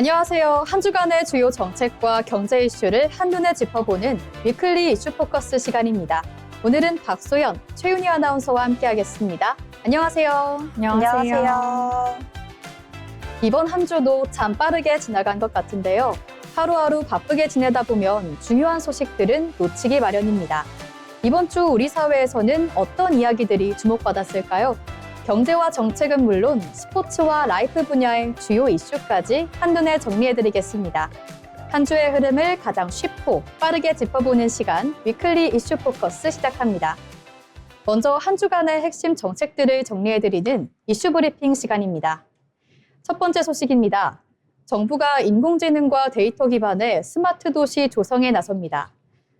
안녕하세요. 한 주간의 주요 정책과 경제 이슈를 한눈에 짚어보는 위클리 이슈 포커스 시간입니다. 오늘은 박소연, 최윤희 아나운서와 함께하겠습니다. 안녕하세요. 안녕하세요. 이번 한 주도 참 빠르게 지나간 것 같은데요. 하루하루 바쁘게 지내다 보면 중요한 소식들은 놓치기 마련입니다. 이번 주 우리 사회에서는 어떤 이야기들이 주목받았을까요? 경제와 정책은 물론 스포츠와 라이프 분야의 주요 이슈까지 한눈에 정리해드리겠습니다. 한 주의 흐름을 가장 쉽고 빠르게 짚어보는 시간, 위클리 이슈 포커스 시작합니다. 먼저 한 주간의 핵심 정책들을 정리해드리는 이슈 브리핑 시간입니다. 첫 번째 소식입니다. 정부가 인공지능과 데이터 기반의 스마트 도시 조성에 나섭니다.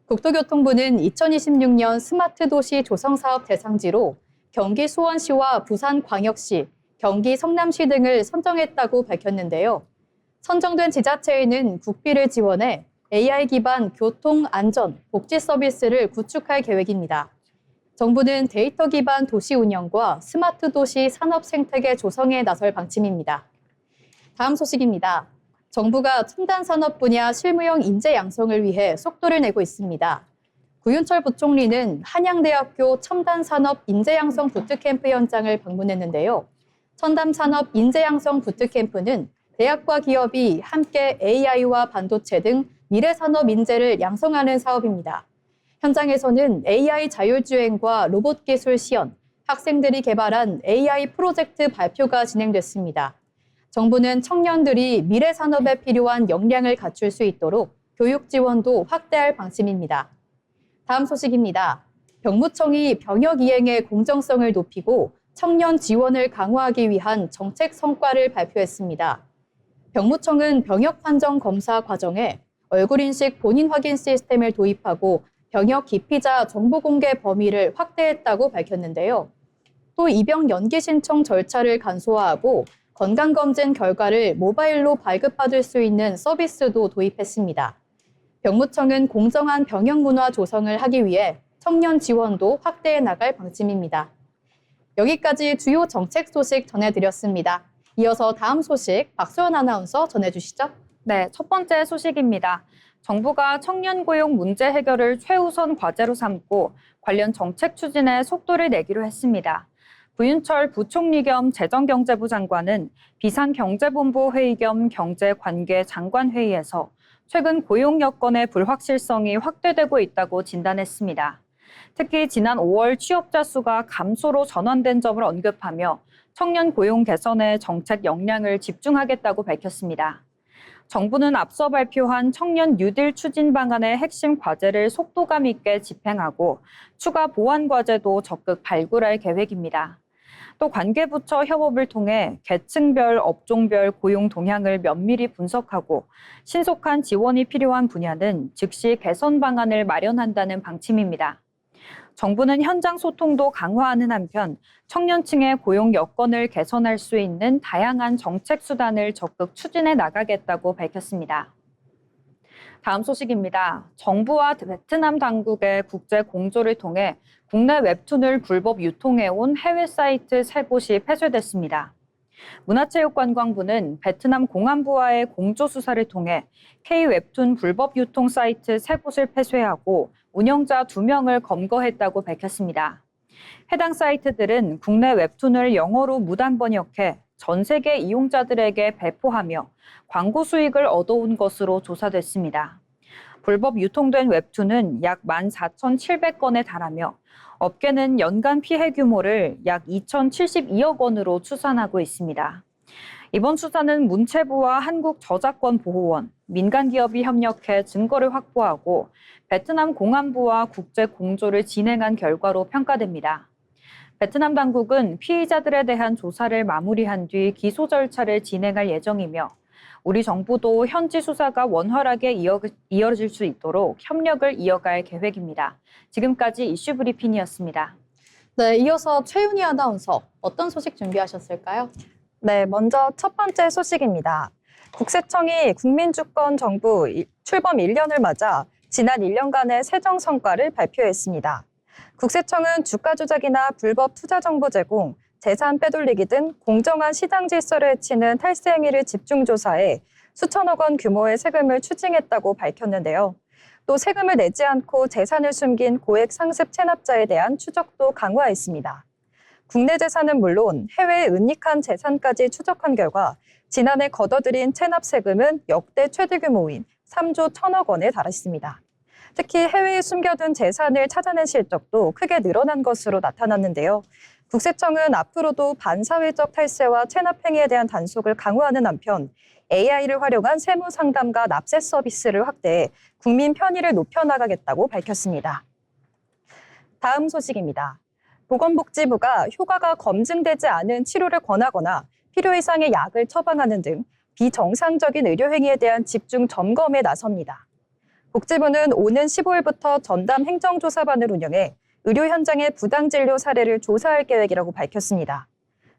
국토교통부는 2026년 스마트 도시 조성 사업 대상지로 경기 수원시와 부산광역시, 경기 성남시 등을 선정했다고 밝혔는데요. 선정된 지자체에는 국비를 지원해 AI 기반 교통, 안전, 복지 서비스를 구축할 계획입니다. 정부는 데이터 기반 도시 운영과 스마트 도시 산업 생태계 조성에 나설 방침입니다. 다음 소식입니다. 정부가 첨단 산업 분야 실무형 인재 양성을 위해 속도를 내고 있습니다. 구윤철 부총리는 한양대학교 첨단산업 인재양성 부트캠프 현장을 방문했는데요. 첨단산업 인재양성 부트캠프는 대학과 기업이 함께 AI와 반도체 등 미래산업 인재를 양성하는 사업입니다. 현장에서는 AI 자율주행과 로봇 기술 시연, 학생들이 개발한 AI 프로젝트 발표가 진행됐습니다. 정부는 청년들이 미래산업에 필요한 역량을 갖출 수 있도록 교육 지원도 확대할 방침입니다. 다음 소식입니다. 병무청이 병역 이행의 공정성을 높이고 청년 지원을 강화하기 위한 정책 성과를 발표했습니다. 병무청은 병역 판정 검사 과정에 얼굴인식 본인 확인 시스템을 도입하고 병역 기피자 정보 공개 범위를 확대했다고 밝혔는데요. 또 입영 연기 신청 절차를 간소화하고 건강검진 결과를 모바일로 발급받을 수 있는 서비스도 도입했습니다. 병무청은 공정한 병역 문화 조성을 하기 위해 청년 지원도 확대해 나갈 방침입니다. 여기까지 주요 정책 소식 전해드렸습니다. 이어서 다음 소식 박소연 아나운서 전해주시죠. 네, 첫 번째 소식입니다. 정부가 청년 고용 문제 해결을 최우선 과제로 삼고 관련 정책 추진에 속도를 내기로 했습니다. 구윤철 부총리 겸 재정경제부 장관은 비상경제본부 회의 겸 경제관계 장관회의에서 최근 고용 여건의 불확실성이 확대되고 있다고 진단했습니다. 특히 지난 5월 취업자 수가 감소로 전환된 점을 언급하며 청년 고용 개선에 정책 역량을 집중하겠다고 밝혔습니다. 정부는 앞서 발표한 청년 뉴딜 추진 방안의 핵심 과제를 속도감 있게 집행하고 추가 보완 과제도 적극 발굴할 계획입니다. 또 관계부처 협업을 통해 계층별, 업종별 고용 동향을 면밀히 분석하고 신속한 지원이 필요한 분야는 즉시 개선 방안을 마련한다는 방침입니다. 정부는 현장 소통도 강화하는 한편 청년층의 고용 여건을 개선할 수 있는 다양한 정책 수단을 적극 추진해 나가겠다고 밝혔습니다. 다음 소식입니다. 정부와 베트남 당국의 국제 공조를 통해 국내 웹툰을 불법 유통해온 해외 사이트 3곳이 폐쇄됐습니다. 문화체육관광부는 베트남 공안부와의 공조 수사를 통해 K-웹툰 불법 유통 사이트 3곳을 폐쇄하고 운영자 2명을 검거했다고 밝혔습니다. 해당 사이트들은 국내 웹툰을 영어로 무단 번역해 전 세계 이용자들에게 배포하며 광고 수익을 얻어온 것으로 조사됐습니다. 불법 유통된 웹툰은 약 14,700건에 달하며 업계는 연간 피해 규모를 약 2,072억 원으로 추산하고 있습니다. 이번 수사는 문체부와 한국저작권보호원, 민간기업이 협력해 증거를 확보하고 베트남 공안부와 국제 공조를 진행한 결과로 평가됩니다. 베트남 당국은 피의자들에 대한 조사를 마무리한 뒤 기소 절차를 진행할 예정이며 우리 정부도 현지 수사가 원활하게 이어질 수 있도록 협력을 이어갈 계획입니다. 지금까지 이슈 브리핑이었습니다. 네, 이어서 최윤희 아나운서 어떤 소식 준비하셨을까요? 네, 먼저 첫 번째 소식입니다. 국세청이 국민주권정부 출범 1년을 맞아 지난 1년간의 세정 성과를 발표했습니다. 국세청은 주가 조작이나 불법 투자 정보 제공, 재산 빼돌리기 등 공정한 시장 질서를 해치는 탈세 행위를 집중 조사해 수천억 원 규모의 세금을 추징했다고 밝혔는데요. 또 세금을 내지 않고 재산을 숨긴 고액 상습 체납자에 대한 추적도 강화했습니다. 국내 재산은 물론 해외의 은닉한 재산까지 추적한 결과 지난해 걷어들인 체납 세금은 역대 최대 규모인 3조 1천억 원에 달했습니다. 특히 해외에 숨겨둔 재산을 찾아낸 실적도 크게 늘어난 것으로 나타났는데요. 국세청은 앞으로도 반사회적 탈세와 체납 행위에 대한 단속을 강화하는 한편 AI를 활용한 세무 상담과 납세 서비스를 확대해 국민 편의를 높여나가겠다고 밝혔습니다. 다음 소식입니다. 보건복지부가 효과가 검증되지 않은 치료를 권하거나 필요 이상의 약을 처방하는 등 비정상적인 의료 행위에 대한 집중 점검에 나섭니다. 복지부는 오는 15일부터 전담 행정조사반을 운영해 의료 현장의 부당진료 사례를 조사할 계획이라고 밝혔습니다.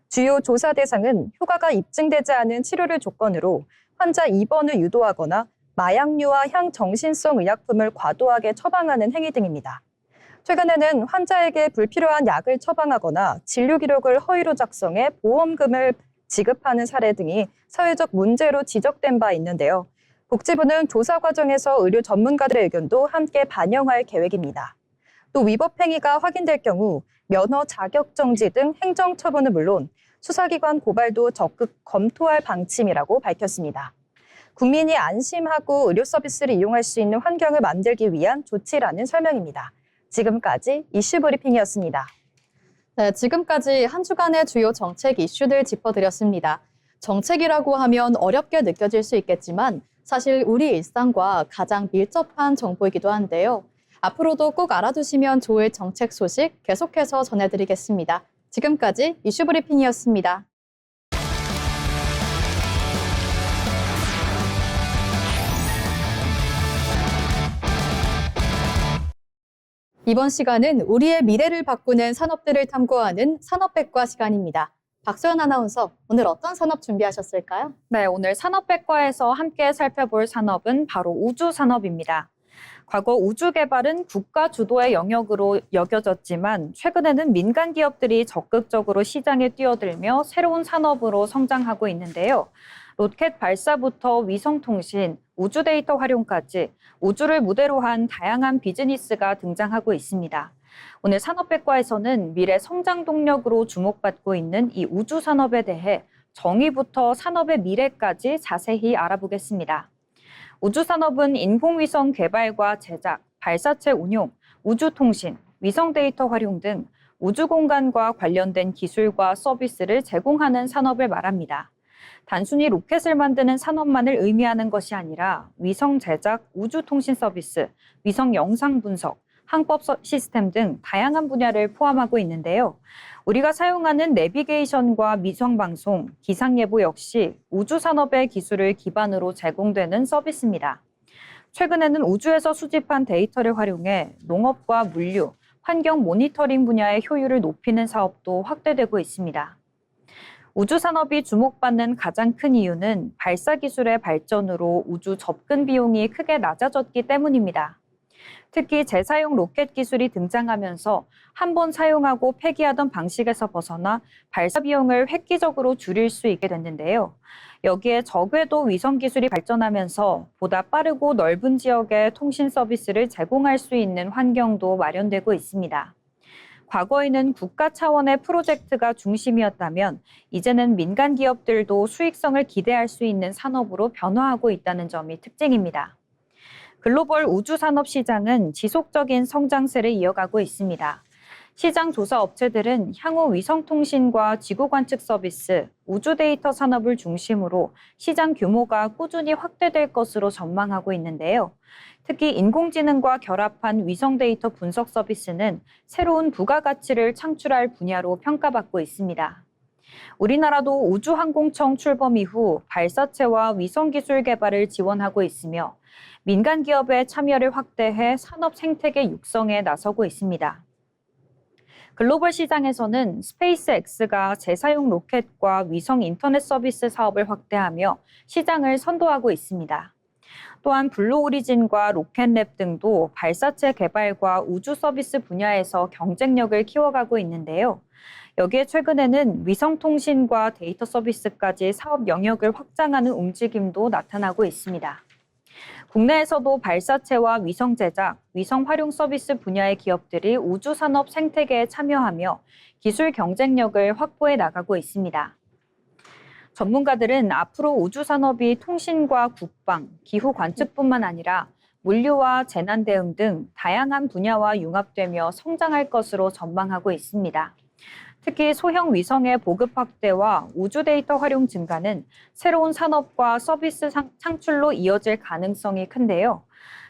주요 조사 대상은 효과가 입증되지 않은 치료를 조건으로 환자 입원을 유도하거나 마약류와 향정신성 의약품을 과도하게 처방하는 행위 등입니다. 최근에는 환자에게 불필요한 약을 처방하거나 진료 기록을 허위로 작성해 보험금을 지급하는 사례 등이 사회적 문제로 지적된 바 있는데요. 복지부는 조사 과정에서 의료 전문가들의 의견도 함께 반영할 계획입니다. 또 위법 행위가 확인될 경우 면허 자격 정지 등 행정 처분은 물론 수사기관 고발도 적극 검토할 방침이라고 밝혔습니다. 국민이 안심하고 의료 서비스를 이용할 수 있는 환경을 만들기 위한 조치라는 설명입니다. 지금까지 이슈 브리핑이었습니다. 네, 지금까지 한 주간의 주요 정책 이슈들 짚어드렸습니다. 정책이라고 하면 어렵게 느껴질 수 있겠지만 사실 우리 일상과 가장 밀접한 정보이기도 한데요. 앞으로도 꼭 알아두시면 좋을 정책 소식 계속해서 전해드리겠습니다. 지금까지 이슈 브리핑이었습니다. 이번 시간은 우리의 미래를 바꾸는 산업들을 탐구하는 산업백과 시간입니다. 박소연 아나운서, 오늘 어떤 산업 준비하셨을까요? 네, 오늘 산업백과에서 함께 살펴볼 산업은 바로 우주 산업입니다. 과거 우주 개발은 국가 주도의 영역으로 여겨졌지만 최근에는 민간 기업들이 적극적으로 시장에 뛰어들며 새로운 산업으로 성장하고 있는데요. 로켓 발사부터 위성통신, 우주 데이터 활용까지 우주를 무대로 한 다양한 비즈니스가 등장하고 있습니다. 오늘 산업백과에서는 미래 성장 동력으로 주목받고 있는 이 우주 산업에 대해 정의부터 산업의 미래까지 자세히 알아보겠습니다. 우주 산업은 인공위성 개발과 제작, 발사체 운용, 우주통신, 위성 데이터 활용 등 우주 공간과 관련된 기술과 서비스를 제공하는 산업을 말합니다. 단순히 로켓을 만드는 산업만을 의미하는 것이 아니라 위성 제작, 우주 통신 서비스, 위성 영상 분석, 항법 시스템 등 다양한 분야를 포함하고 있는데요. 우리가 사용하는 내비게이션과 위성 방송, 기상 예보 역시 우주 산업의 기술을 기반으로 제공되는 서비스입니다. 최근에는 우주에서 수집한 데이터를 활용해 농업과 물류, 환경 모니터링 분야의 효율을 높이는 사업도 확대되고 있습니다. 우주 산업이 주목받는 가장 큰 이유는 발사 기술의 발전으로 우주 접근 비용이 크게 낮아졌기 때문입니다. 특히 재사용 로켓 기술이 등장하면서 한 번 사용하고 폐기하던 방식에서 벗어나 발사 비용을 획기적으로 줄일 수 있게 됐는데요. 여기에 저궤도 위성 기술이 발전하면서 보다 빠르고 넓은 지역의 통신 서비스를 제공할 수 있는 환경도 마련되고 있습니다. 과거에는 국가 차원의 프로젝트가 중심이었다면 이제는 민간 기업들도 수익성을 기대할 수 있는 산업으로 변화하고 있다는 점이 특징입니다. 글로벌 우주 산업 시장은 지속적인 성장세를 이어가고 있습니다. 시장 조사 업체들은 향후 위성통신과 지구관측 서비스, 우주 데이터 산업을 중심으로 시장 규모가 꾸준히 확대될 것으로 전망하고 있는데요. 특히 인공지능과 결합한 위성 데이터 분석 서비스는 새로운 부가가치를 창출할 분야로 평가받고 있습니다. 우리나라도 우주항공청 출범 이후 발사체와 위성기술 개발을 지원하고 있으며 민간 기업의 참여를 확대해 산업 생태계 육성에 나서고 있습니다. 글로벌 시장에서는 스페이스X가 재사용 로켓과 위성 인터넷 서비스 사업을 확대하며 시장을 선도하고 있습니다. 또한 블루오리진과 로켓랩 등도 발사체 개발과 우주 서비스 분야에서 경쟁력을 키워가고 있는데요. 여기에 최근에는 위성통신과 데이터 서비스까지 사업 영역을 확장하는 움직임도 나타나고 있습니다. 국내에서도 발사체와 위성 제작, 위성 활용 서비스 분야의 기업들이 우주 산업 생태계에 참여하며 기술 경쟁력을 확보해 나가고 있습니다. 전문가들은 앞으로 우주 산업이 통신과 국방, 기후 관측뿐만 아니라 물류와 재난 대응 등 다양한 분야와 융합되며 성장할 것으로 전망하고 있습니다. 특히 소형 위성의 보급 확대와 우주 데이터 활용 증가는 새로운 산업과 서비스 창출로 이어질 가능성이 큰데요.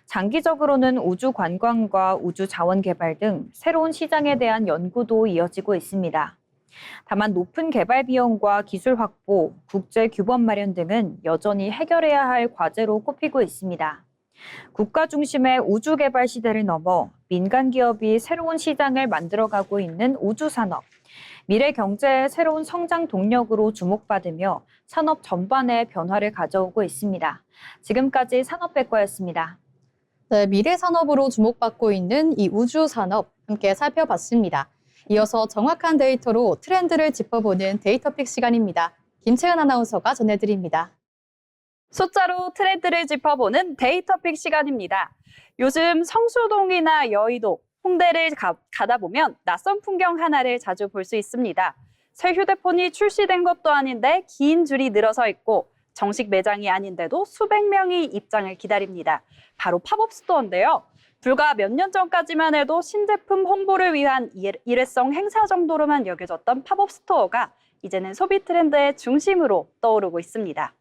장기적으로는 우주 관광과 우주 자원 개발 등 새로운 시장에 대한 연구도 이어지고 있습니다. 다만 높은 개발 비용과 기술 확보, 국제 규범 마련 등은 여전히 해결해야 할 과제로 꼽히고 있습니다. 국가 중심의 우주 개발 시대를 넘어 민간 기업이 새로운 시장을 만들어가고 있는 우주 산업. 미래 경제의 새로운 성장 동력으로 주목받으며 산업 전반에 변화를 가져오고 있습니다. 지금까지 산업백과였습니다. 네, 미래 산업으로 주목받고 있는 이 우주 산업 함께 살펴봤습니다. 이어서 정확한 데이터로 트렌드를 짚어보는 데이터픽 시간입니다. 김채은 아나운서가 전해드립니다. 숫자로 트렌드를 짚어보는 데이터픽 시간입니다. 요즘 성수동이나 여의도, 홍대를 가다 보면 낯선 풍경 하나를 자주 볼 수 있습니다. 새 휴대폰이 출시된 것도 아닌데 긴 줄이 늘어서 있고 정식 매장이 아닌데도 수백 명이 입장을 기다립니다. 바로 팝업 스토어인데요. 불과 몇 년 전까지만 해도 신제품 홍보를 위한 일회성 행사 정도로만 여겨졌던 팝업 스토어가 이제는 소비 트렌드의 중심으로 떠오르고 있습니다.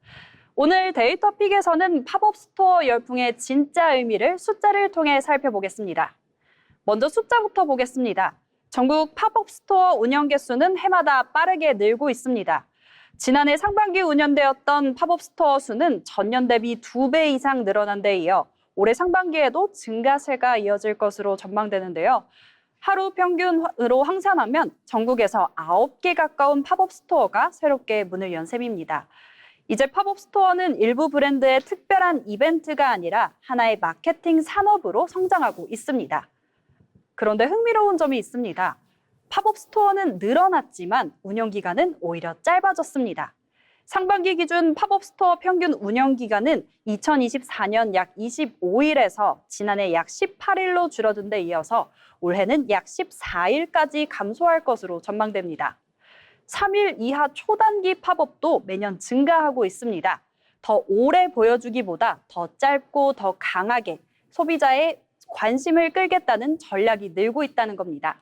오늘 데이터픽에서는 팝업 스토어 열풍의 진짜 의미를 숫자를 통해 살펴보겠습니다. 먼저 숫자부터 보겠습니다. 전국 팝업 스토어 운영 개수는 해마다 빠르게 늘고 있습니다. 지난해 상반기 운영되었던 팝업 스토어 수는 전년 대비 2배 이상 늘어난 데 이어 올해 상반기에도 증가세가 이어질 것으로 전망되는데요. 하루 평균으로 환산하면 전국에서 9개 가까운 팝업 스토어가 새롭게 문을 연 셈입니다. 이제 팝업 스토어는 일부 브랜드의 특별한 이벤트가 아니라 하나의 마케팅 산업으로 성장하고 있습니다. 그런데 흥미로운 점이 있습니다. 팝업 스토어는 늘어났지만 운영 기간은 오히려 짧아졌습니다. 상반기 기준 팝업 스토어 평균 운영 기간은 2024년 약 25일에서 지난해 약 18일로 줄어든 데 이어서 올해는 약 14일까지 감소할 것으로 전망됩니다. 3일 이하 초단기 팝업도 매년 증가하고 있습니다. 더 오래 보여주기보다 더 짧고 더 강하게 소비자의 관심을 끌겠다는 전략이 늘고 있다는 겁니다.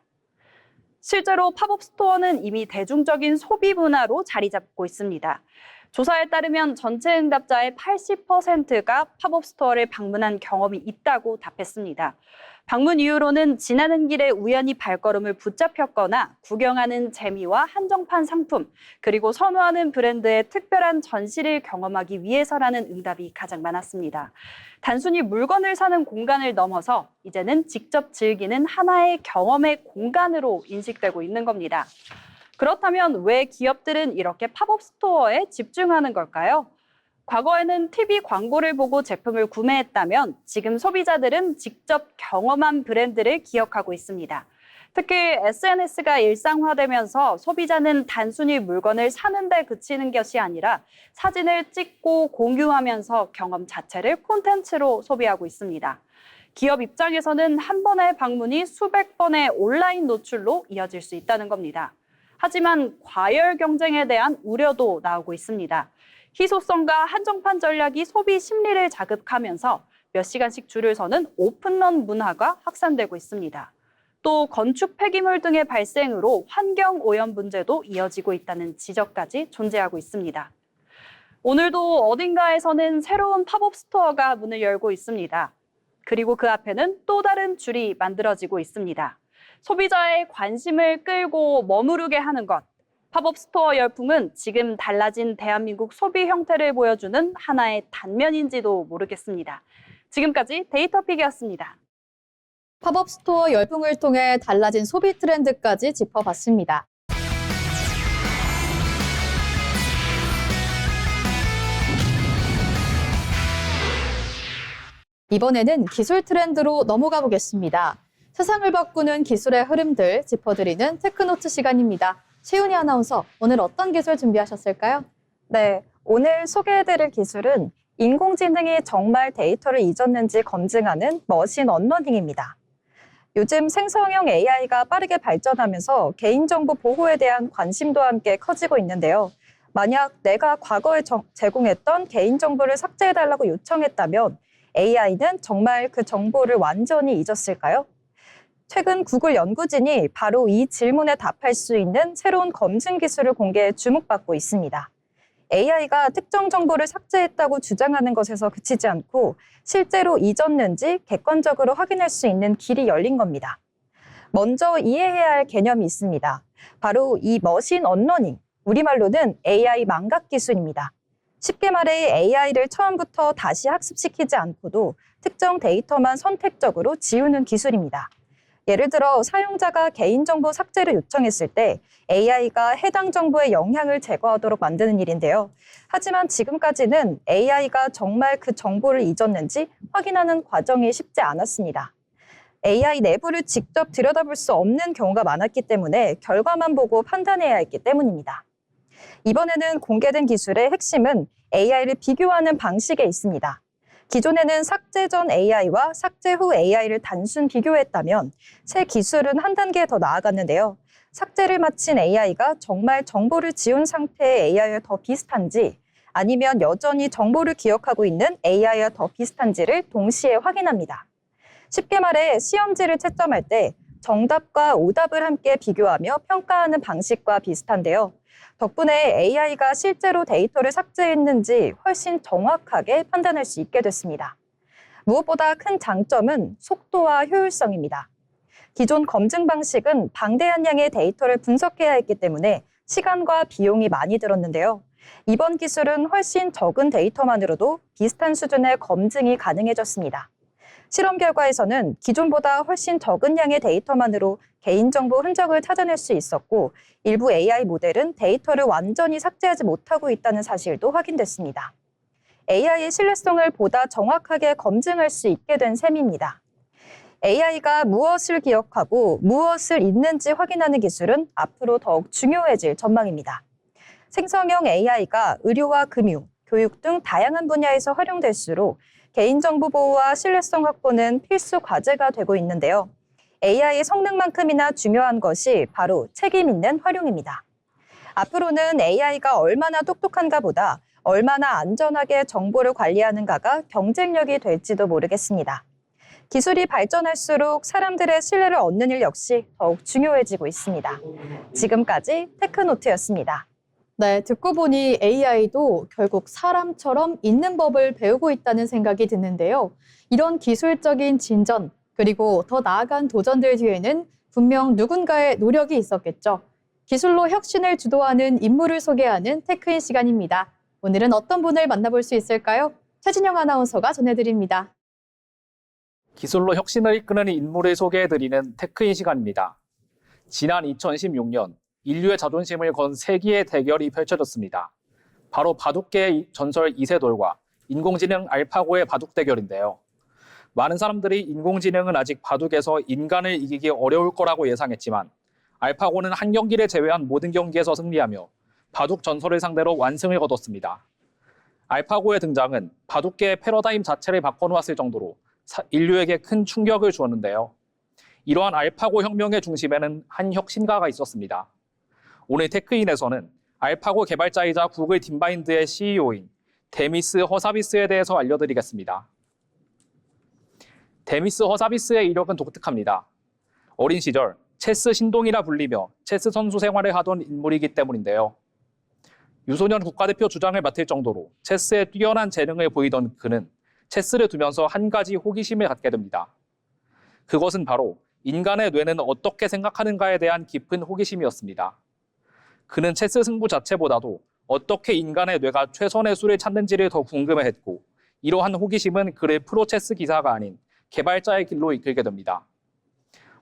실제로 팝업 스토어는 이미 대중적인 소비 문화로 자리 잡고 있습니다. 조사에 따르면 전체 응답자의 80%가 팝업 스토어를 방문한 경험이 있다고 답했습니다. 방문 이유로는 지나는 길에 우연히 발걸음을 붙잡혔거나 구경하는 재미와 한정판 상품, 그리고 선호하는 브랜드의 특별한 전시를 경험하기 위해서라는 응답이 가장 많았습니다. 단순히 물건을 사는 공간을 넘어서 이제는 직접 즐기는 하나의 경험의 공간으로 인식되고 있는 겁니다. 그렇다면 왜 기업들은 이렇게 팝업 스토어에 집중하는 걸까요? 과거에는 TV 광고를 보고 제품을 구매했다면 지금 소비자들은 직접 경험한 브랜드를 기억하고 있습니다. 특히 SNS가 일상화되면서 소비자는 단순히 물건을 사는 데 그치는 것이 아니라 사진을 찍고 공유하면서 경험 자체를 콘텐츠로 소비하고 있습니다. 기업 입장에서는 한 번의 방문이 수백 번의 온라인 노출로 이어질 수 있다는 겁니다. 하지만 과열 경쟁에 대한 우려도 나오고 있습니다. 희소성과 한정판 전략이 소비 심리를 자극하면서 몇 시간씩 줄을 서는 오픈런 문화가 확산되고 있습니다. 또 건축 폐기물 등의 발생으로 환경 오염 문제도 이어지고 있다는 지적까지 존재하고 있습니다. 오늘도 어딘가에서는 새로운 팝업 스토어가 문을 열고 있습니다. 그리고 그 앞에는 또 다른 줄이 만들어지고 있습니다. 소비자의 관심을 끌고 머무르게 하는 것. 팝업 스토어 열풍은 지금 달라진 대한민국 소비 형태를 보여주는 하나의 단면인지도 모르겠습니다. 지금까지 데이터픽이었습니다. 팝업 스토어 열풍을 통해 달라진 소비 트렌드까지 짚어봤습니다. 이번에는 기술 트렌드로 넘어가 보겠습니다. 세상을 바꾸는 기술의 흐름들 짚어드리는 테크노트 시간입니다. 최윤희 아나운서, 오늘 어떤 기술 준비하셨을까요? 네, 오늘 소개해드릴 기술은 인공지능이 정말 데이터를 잊었는지 검증하는 머신 언러닝입니다. 요즘 생성형 AI가 빠르게 발전하면서 개인정보 보호에 대한 관심도 함께 커지고 있는데요. 만약 내가 과거에 제공했던 개인정보를 삭제해달라고 요청했다면 AI는 정말 그 정보를 완전히 잊었을까요? 최근 구글 연구진이 바로 이 질문에 답할 수 있는 새로운 검증 기술을 공개해 주목받고 있습니다. AI가 특정 정보를 삭제했다고 주장하는 것에서 그치지 않고 실제로 잊었는지 객관적으로 확인할 수 있는 길이 열린 겁니다. 먼저 이해해야 할 개념이 있습니다. 바로 이 머신 언러닝, 우리말로는 AI 망각 기술입니다. 쉽게 말해 AI를 처음부터 다시 학습시키지 않고도 특정 데이터만 선택적으로 지우는 기술입니다. 예를 들어 사용자가 개인정보 삭제를 요청했을 때 AI가 해당 정보의 영향을 제거하도록 만드는 일인데요. 하지만 지금까지는 AI가 정말 그 정보를 잊었는지 확인하는 과정이 쉽지 않았습니다. AI 내부를 직접 들여다볼 수 없는 경우가 많았기 때문에 결과만 보고 판단해야 했기 때문입니다. 이번에는 공개된 기술의 핵심은 AI를 비교하는 방식에 있습니다. 기존에는 삭제 전 AI와 삭제 후 AI를 단순 비교했다면 새 기술은 한 단계 더 나아갔는데요. 삭제를 마친 AI가 정말 정보를 지운 상태의 AI와 더 비슷한지 아니면 여전히 정보를 기억하고 있는 AI와 더 비슷한지를 동시에 확인합니다. 쉽게 말해 시험지를 채점할 때 정답과 오답을 함께 비교하며 평가하는 방식과 비슷한데요. 덕분에 AI가 실제로 데이터를 삭제했는지 훨씬 정확하게 판단할 수 있게 됐습니다. 무엇보다 큰 장점은 속도와 효율성입니다. 기존 검증 방식은 방대한 양의 데이터를 분석해야 했기 때문에 시간과 비용이 많이 들었는데요. 이번 기술은 훨씬 적은 데이터만으로도 비슷한 수준의 검증이 가능해졌습니다. 실험 결과에서는 기존보다 훨씬 적은 양의 데이터만으로 개인정보 흔적을 찾아낼 수 있었고 일부 AI 모델은 데이터를 완전히 삭제하지 못하고 있다는 사실도 확인됐습니다. AI의 신뢰성을 보다 정확하게 검증할 수 있게 된 셈입니다. AI가 무엇을 기억하고 무엇을 잊는지 확인하는 기술은 앞으로 더욱 중요해질 전망입니다. 생성형 AI가 의료와 금융, 교육 등 다양한 분야에서 활용될수록 개인정보 보호와 신뢰성 확보는 필수 과제가 되고 있는데요. AI의 성능만큼이나 중요한 것이 바로 책임 있는 활용입니다. 앞으로는 AI가 얼마나 똑똑한가 보다 얼마나 안전하게 정보를 관리하는가가 경쟁력이 될지도 모르겠습니다. 기술이 발전할수록 사람들의 신뢰를 얻는 일 역시 더욱 중요해지고 있습니다. 지금까지 테크노트였습니다. 네, 듣고 보니 AI도 결국 사람처럼 있는 법을 배우고 있다는 생각이 드는데요. 이런 기술적인 진전, 그리고 더 나아간 도전들 뒤에는 분명 누군가의 노력이 있었겠죠. 기술로 혁신을 주도하는 인물을 소개하는 테크인 시간입니다. 오늘은 어떤 분을 만나볼 수 있을까요? 최진영 아나운서가 전해드립니다. 기술로 혁신을 이끄는 인물을 소개해드리는 테크인 시간입니다. 지난 2016년 인류의 자존심을 건 세기의 대결이 펼쳐졌습니다. 바로 바둑계의 전설 이세돌과 인공지능 알파고의 바둑 대결인데요. 많은 사람들이 인공지능은 아직 바둑에서 인간을 이기기 어려울 거라고 예상했지만 알파고는 한 경기를 제외한 모든 경기에서 승리하며 바둑 전설을 상대로 완승을 거뒀습니다. 알파고의 등장은 바둑계의 패러다임 자체를 바꿔놓았을 정도로 인류에게 큰 충격을 주었는데요. 이러한 알파고 혁명의 중심에는 한 혁신가가 있었습니다. 오늘 테크인에서는 알파고 개발자이자 구글 딥마인드의 CEO인 데미스 허사비스에 대해서 알려드리겠습니다. 데미스 허사비스의 이력은 독특합니다. 어린 시절 체스 신동이라 불리며 체스 선수 생활을 하던 인물이기 때문인데요. 유소년 국가대표 주장을 맡을 정도로 체스에 뛰어난 재능을 보이던 그는 체스를 두면서 한 가지 호기심을 갖게 됩니다. 그것은 바로 인간의 뇌는 어떻게 생각하는가에 대한 깊은 호기심이었습니다. 그는 체스 승부 자체보다도 어떻게 인간의 뇌가 최선의 수를 찾는지를 더 궁금해했고 이러한 호기심은 그를 프로 체스 기사가 아닌 개발자의 길로 이끌게 됩니다.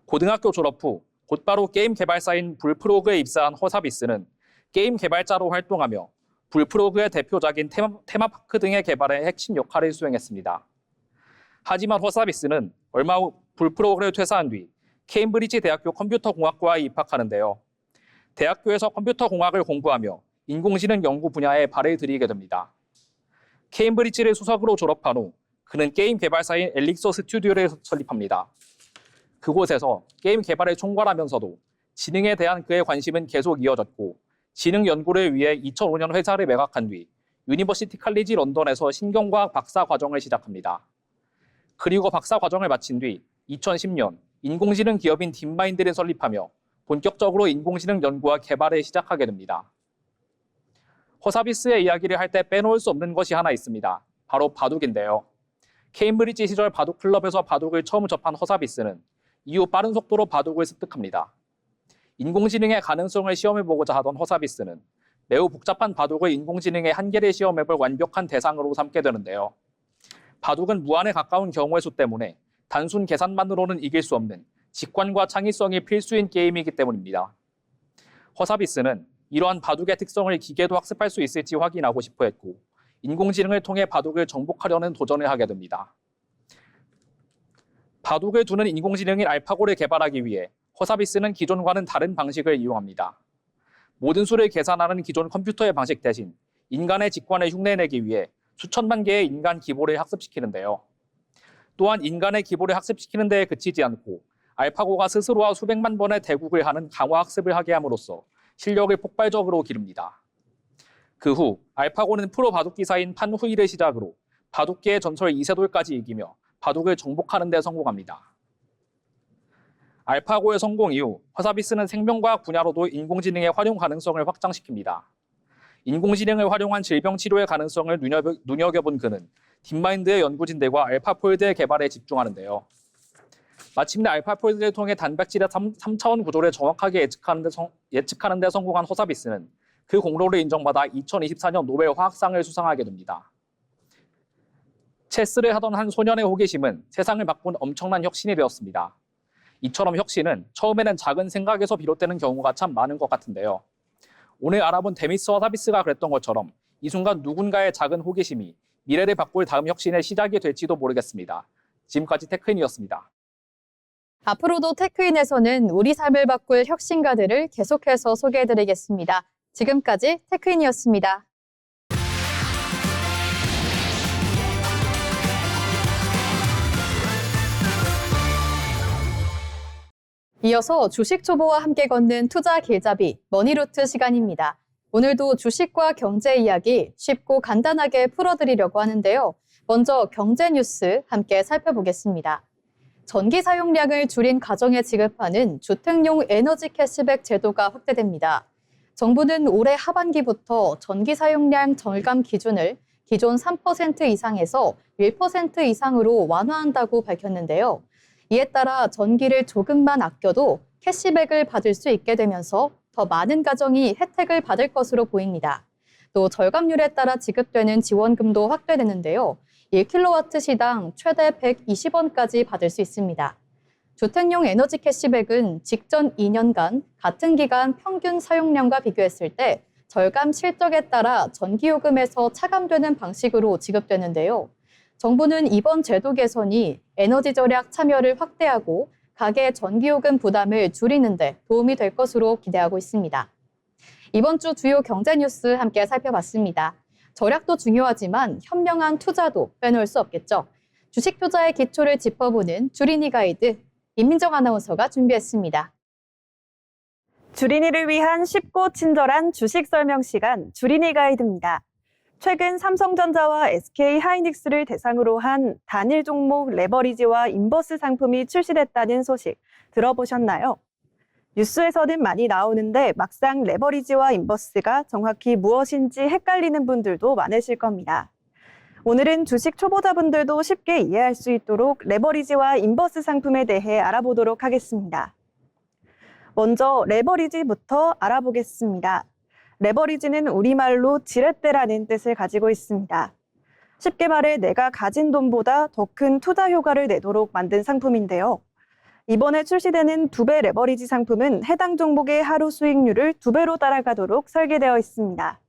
고등학교 졸업 후 곧바로 게임 개발사인 불프로그에 입사한 허사비스는 게임 개발자로 활동하며 불프로그의 대표작인 테마파크 등의 개발에 핵심 역할을 수행했습니다. 하지만 허사비스는 얼마 후 불프로그램을 퇴사한 뒤 케임브리지 대학교 컴퓨터공학과에 입학하는데요. 대학교에서 컴퓨터공학을 공부하며 인공지능 연구 분야에 발을 들이게 됩니다. 케임브리지를 수석으로 졸업한 후 그는 게임 개발사인 엘릭서 스튜디오를 설립합니다. 그곳에서 게임 개발을 총괄하면서도 지능에 대한 그의 관심은 계속 이어졌고 지능 연구를 위해 2005년 회사를 매각한 뒤 유니버시티 칼리지 런던에서 신경과학 박사 과정을 시작합니다. 그리고 박사 과정을 마친 뒤 2010년 인공지능 기업인 딥마인드를 설립하며 본격적으로 인공지능 연구와 개발을 시작하게 됩니다. 허사비스의 이야기를 할 때 빼놓을 수 없는 것이 하나 있습니다. 바로 바둑인데요. 케임브리지 시절 바둑 클럽에서 바둑을 처음 접한 허사비스는 이후 빠른 속도로 바둑을 습득합니다. 인공지능의 가능성을 시험해보고자 하던 허사비스는 매우 복잡한 바둑을 인공지능의 한계를 시험해볼 완벽한 대상으로 삼게 되는데요. 바둑은 무한에 가까운 경우의 수 때문에 단순 계산만으로는 이길 수 없는 직관과 창의성이 필수인 게임이기 때문입니다. 허사비스는 이러한 바둑의 특성을 기계도 학습할 수 있을지 확인하고 싶어 했고 인공지능을 통해 바둑을 정복하려는 도전을 하게 됩니다. 바둑을 두는 인공지능인 알파고를 개발하기 위해 허사비스는 기존과는 다른 방식을 이용합니다. 모든 수를 계산하는 기존 컴퓨터의 방식 대신 인간의 직관을 흉내내기 위해 수천만 개의 인간 기보를 학습시키는데요. 또한 인간의 기보를 학습시키는 데에 그치지 않고 알파고가 스스로와 수백만 번의 대국을 하는 강화 학습을 하게 함으로써 실력을 폭발적으로 기릅니다. 그 후 알파고는 프로 바둑기사인 판후이를 시작으로 바둑계의 전설 이세돌까지 이기며 바둑을 정복하는 데 성공합니다. 알파고의 성공 이후 허사비스는 생명과학 분야로도 인공지능의 활용 가능성을 확장시킵니다. 인공지능을 활용한 질병 치료의 가능성을 눈여겨본 그는 딥마인드의 연구진들과 알파폴드의 개발에 집중하는데요. 마침내 알파폴드를 통해 단백질의 3차원 구조를 정확하게 예측하는 데 성공한 허사비스는 그 공로를 인정받아 2024년 노벨 화학상을 수상하게 됩니다. 체스를 하던 한 소년의 호기심은 세상을 바꾼 엄청난 혁신이 되었습니다. 이처럼 혁신은 처음에는 작은 생각에서 비롯되는 경우가 참 많은 것 같은데요. 오늘 알아본 데미스 허사비스가 그랬던 것처럼 이 순간 누군가의 작은 호기심이 미래를 바꿀 다음 혁신의 시작이 될지도 모르겠습니다. 지금까지 테크인이었습니다. 앞으로도 테크인에서는 우리 삶을 바꿀 혁신가들을 계속해서 소개해드리겠습니다. 지금까지 테크인이었습니다. 이어서 주식 초보와 함께 걷는 투자 길잡이 머니루트 시간입니다. 오늘도 주식과 경제 이야기 쉽고 간단하게 풀어드리려고 하는데요. 먼저 경제 뉴스 함께 살펴보겠습니다. 전기 사용량을 줄인 가정에 지급하는 주택용 에너지 캐시백 제도가 확대됩니다. 정부는 올해 하반기부터 전기 사용량 절감 기준을 기존 3% 이상에서 1% 이상으로 완화한다고 밝혔는데요. 이에 따라 전기를 조금만 아껴도 캐시백을 받을 수 있게 되면서 더 많은 가정이 혜택을 받을 것으로 보입니다. 또 절감률에 따라 지급되는 지원금도 확대되는데요. 1kW 시당 최대 120원까지 받을 수 있습니다. 주택용 에너지 캐시백은 직전 2년간 같은 기간 평균 사용량과 비교했을 때 절감 실적에 따라 전기요금에서 차감되는 방식으로 지급되는데요. 정부는 이번 제도 개선이 에너지 절약 참여를 확대하고 가계 전기요금 부담을 줄이는 데 도움이 될 것으로 기대하고 있습니다. 이번 주 주요 경제 뉴스 함께 살펴봤습니다. 절약도 중요하지만 현명한 투자도 빼놓을 수 없겠죠. 주식 투자의 기초를 짚어보는 주린이 가이드 임민정 아나운서가 준비했습니다. 주린이를 위한 쉽고 친절한 주식 설명 시간 주린이 가이드입니다. 최근 삼성전자와 SK하이닉스를 대상으로 한 단일 종목 레버리지와 인버스 상품이 출시됐다는 소식 들어보셨나요? 뉴스에서는 많이 나오는데 막상 레버리지와 인버스가 정확히 무엇인지 헷갈리는 분들도 많으실 겁니다. 오늘은 주식 초보자분들도 쉽게 이해할 수 있도록 레버리지와 인버스 상품에 대해 알아보도록 하겠습니다. 먼저 레버리지부터 알아보겠습니다. 레버리지는 우리말로 지렛대라는 뜻을 가지고 있습니다. 쉽게 말해 내가 가진 돈보다 더 큰 투자 효과를 내도록 만든 상품인데요. 이번에 출시되는 2배 레버리지 상품은 해당 종목의 하루 수익률을 2배로 따라가도록 설계되어 있습니다.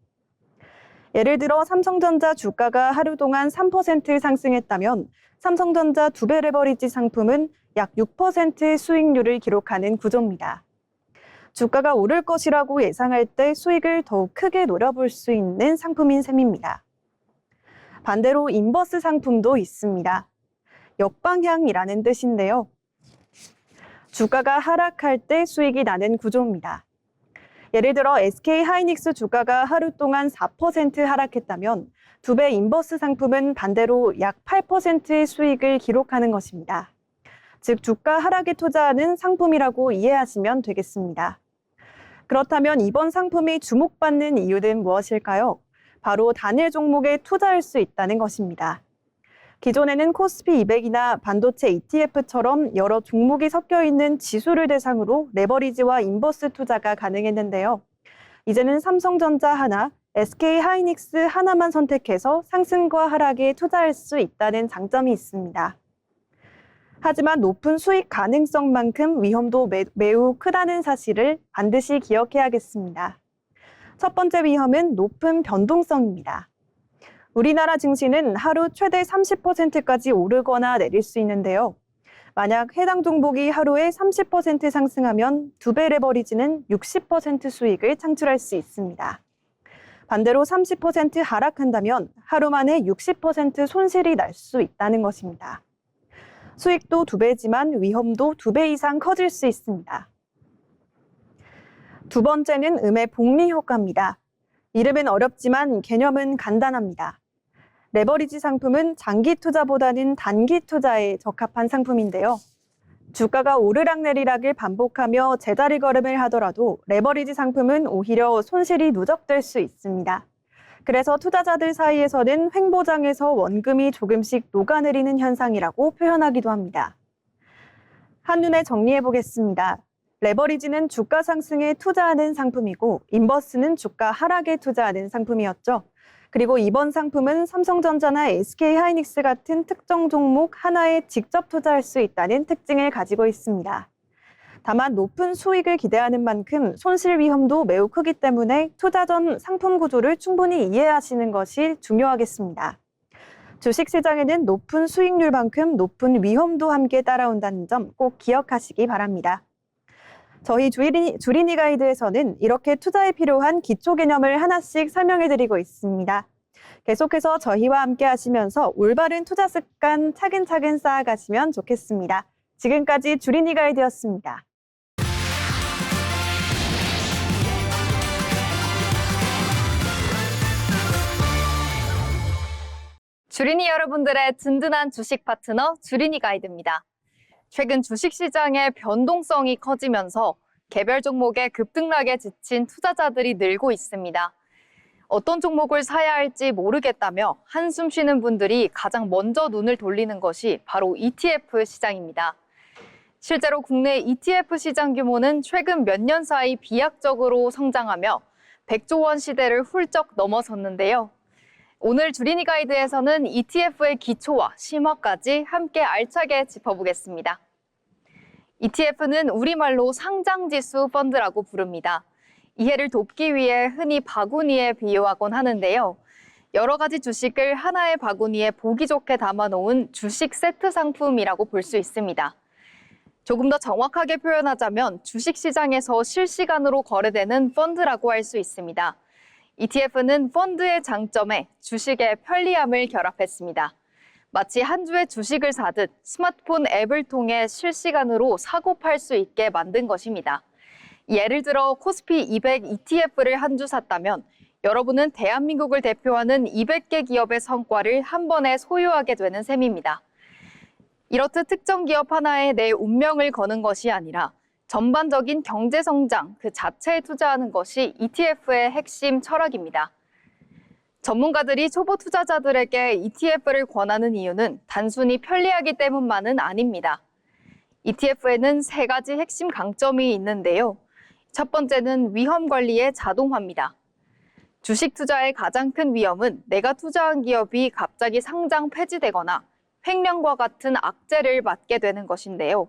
예를 들어 삼성전자 주가가 하루 동안 3% 상승했다면 삼성전자 2배 레버리지 상품은 약 6% 수익률을 기록하는 구조입니다. 주가가 오를 것이라고 예상할 때 수익을 더욱 크게 노려볼 수 있는 상품인 셈입니다. 반대로 인버스 상품도 있습니다. 역방향이라는 뜻인데요. 주가가 하락할 때 수익이 나는 구조입니다. 예를 들어 SK 하이닉스 주가가 하루 동안 4% 하락했다면 2배 인버스 상품은 반대로 약 8%의 수익을 기록하는 것입니다. 즉 주가 하락에 투자하는 상품이라고 이해하시면 되겠습니다. 그렇다면 이번 상품이 주목받는 이유는 무엇일까요? 바로 단일 종목에 투자할 수 있다는 것입니다. 기존에는 코스피 200이나 반도체 ETF처럼 여러 종목이 섞여 있는 지수를 대상으로 레버리지와 인버스 투자가 가능했는데요. 이제는 삼성전자 하나, SK 하이닉스 하나만 선택해서 상승과 하락에 투자할 수 있다는 장점이 있습니다. 하지만 높은 수익 가능성만큼 위험도 매우 크다는 사실을 반드시 기억해야겠습니다. 첫 번째 위험은 높은 변동성입니다. 우리나라 증시는 하루 최대 30%까지 오르거나 내릴 수 있는데요. 만약 해당 종목이 하루에 30% 상승하면 2배 레버리지는 60% 수익을 창출할 수 있습니다. 반대로 30% 하락한다면 하루 만에 60% 손실이 날 수 있다는 것입니다. 수익도 2배지만 위험도 2배 이상 커질 수 있습니다. 두 번째는 음의 복리 효과입니다. 이름은 어렵지만 개념은 간단합니다. 레버리지 상품은 장기 투자보다는 단기 투자에 적합한 상품인데요. 주가가 오르락내리락을 반복하며 제자리 걸음을 하더라도 레버리지 상품은 오히려 손실이 누적될 수 있습니다. 그래서 투자자들 사이에서는 횡보장에서 원금이 조금씩 녹아내리는 현상이라고 표현하기도 합니다. 한눈에 정리해 보겠습니다. 레버리지는 주가 상승에 투자하는 상품이고 인버스는 주가 하락에 투자하는 상품이었죠. 그리고 이번 상품은 삼성전자나 SK 하이닉스 같은 특정 종목 하나에 직접 투자할 수 있다는 특징을 가지고 있습니다. 다만 높은 수익을 기대하는 만큼 손실 위험도 매우 크기 때문에 투자 전 상품 구조를 충분히 이해하시는 것이 중요하겠습니다. 주식시장에는 높은 수익률만큼 높은 위험도 함께 따라온다는 점 꼭 기억하시기 바랍니다. 저희 주린이 가이드에서는 이렇게 투자에 필요한 기초 개념을 하나씩 설명해드리고 있습니다. 계속해서 저희와 함께 하시면서 올바른 투자 습관 차근차근 쌓아가시면 좋겠습니다. 지금까지 주린이 가이드였습니다. 주린이 여러분들의 든든한 주식 파트너 주린이 가이드입니다. 최근 주식시장의 변동성이 커지면서 개별 종목의 급등락에 지친 투자자들이 늘고 있습니다. 어떤 종목을 사야 할지 모르겠다며 한숨 쉬는 분들이 가장 먼저 눈을 돌리는 것이 바로 ETF 시장입니다. 실제로 국내 ETF 시장 규모는 최근 몇 년 사이 비약적으로 성장하며 100조 원 시대를 훌쩍 넘어섰는데요. 오늘 주린이 가이드에서는 ETF의 기초와 심화까지 함께 알차게 짚어보겠습니다. ETF는 우리말로 상장지수 펀드라고 부릅니다. 이해를 돕기 위해 흔히 바구니에 비유하곤 하는데요. 여러 가지 주식을 하나의 바구니에 보기 좋게 담아놓은 주식 세트 상품이라고 볼 수 있습니다. 조금 더 정확하게 표현하자면 주식시장에서 실시간으로 거래되는 펀드라고 할 수 있습니다. ETF는 펀드의 장점에 주식의 편리함을 결합했습니다. 마치 한 주의 주식을 사듯 스마트폰 앱을 통해 실시간으로 사고 팔 수 있게 만든 것입니다. 예를 들어 코스피 200 ETF를 한 주 샀다면 여러분은 대한민국을 대표하는 200개 기업의 성과를 한 번에 소유하게 되는 셈입니다. 이렇듯 특정 기업 하나에 내 운명을 거는 것이 아니라 전반적인 경제 성장 그 자체에 투자하는 것이 ETF의 핵심 철학입니다. 전문가들이 초보 투자자들에게 ETF를 권하는 이유는 단순히 편리하기 때문만은 아닙니다. ETF에는 3가지 핵심 강점이 있는데요. 첫 번째는 위험 관리의 자동화입니다. 주식 투자의 가장 큰 위험은 내가 투자한 기업이 갑자기 상장 폐지되거나 횡령과 같은 악재를 맞게 되는 것인데요.